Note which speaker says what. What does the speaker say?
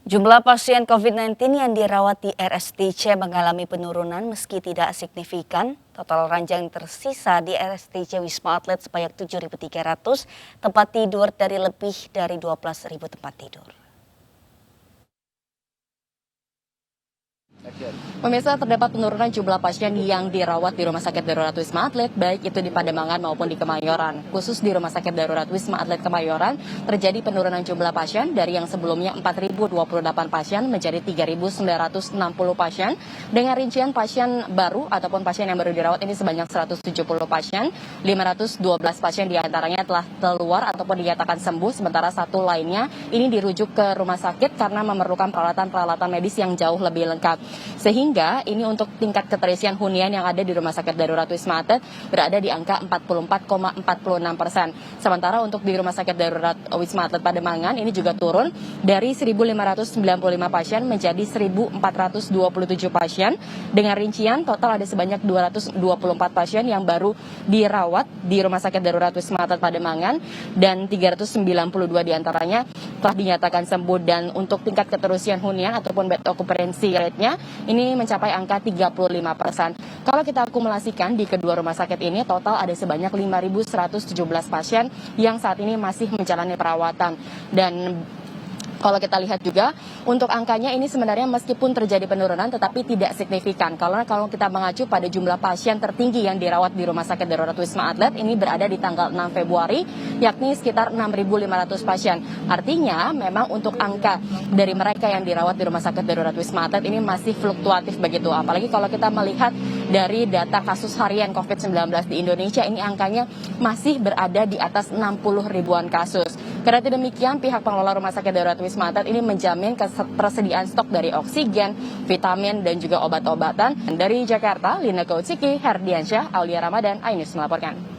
Speaker 1: Jumlah pasien COVID-19 yang dirawat di RSDC mengalami penurunan meski tidak signifikan. Total ranjang tersisa di RSDC Wisma Atlet sebanyak 7.300 tempat tidur dari lebih dari 12.000 tempat tidur.
Speaker 2: Pemirsa, terdapat penurunan jumlah pasien yang dirawat di Rumah Sakit Darurat Wisma Atlet, baik itu di Pademangan maupun di Kemayoran. Khusus di Rumah Sakit Darurat Wisma Atlet Kemayoran, terjadi penurunan jumlah pasien dari yang sebelumnya 4.028 pasien menjadi 3.960 pasien. Dengan rincian pasien baru ataupun pasien yang baru dirawat ini sebanyak 170 pasien, 512 pasien diantaranya telah keluar ataupun dinyatakan sembuh, sementara satu lainnya ini dirujuk ke rumah sakit karena memerlukan peralatan-peralatan medis yang jauh lebih lengkap. Sehingga ini untuk tingkat keterisian hunian yang ada di Rumah Sakit Darurat Wisma Atlet berada di angka 44,46%. Sementara untuk di Rumah Sakit Darurat Wisma Atlet Pademangan ini juga turun dari 1.595 pasien menjadi 1.427 pasien. Dengan rincian total ada sebanyak 224 pasien yang baru dirawat di Rumah Sakit Darurat Wisma Atlet Pademangan dan 392 diantaranya telah dinyatakan sembuh. Dan untuk tingkat keterisian hunian ataupun bed occupancy rate-nya ini mencapai angka 35%. Kalau kita akumulasikan di kedua rumah sakit ini, total ada sebanyak 5.117 pasien yang saat ini masih menjalani perawatan. Dan kalau kita lihat juga, untuk angkanya ini sebenarnya meskipun terjadi penurunan tetapi tidak signifikan. Karena kalau kita mengacu pada jumlah pasien tertinggi yang dirawat di Rumah Sakit Darurat Wisma Atlet, ini berada di tanggal 6 Februari, yakni sekitar 6.500 pasien. Artinya memang untuk angka dari mereka yang dirawat di Rumah Sakit Darurat Wisma Atlet ini masih fluktuatif begitu. Apalagi kalau kita melihat dari data kasus harian COVID-19 di Indonesia, ini angkanya masih berada di atas 60 ribuan kasus. Karena demikian, pihak pengelola Rumah Sakit Darurat Wisma Atlet ini menjamin ketersediaan stok dari oksigen, vitamin, dan juga obat-obatan. Dari Jakarta, Lina Kautsiki, Herdiansyah, Aulia Ramadan, iNews melaporkan.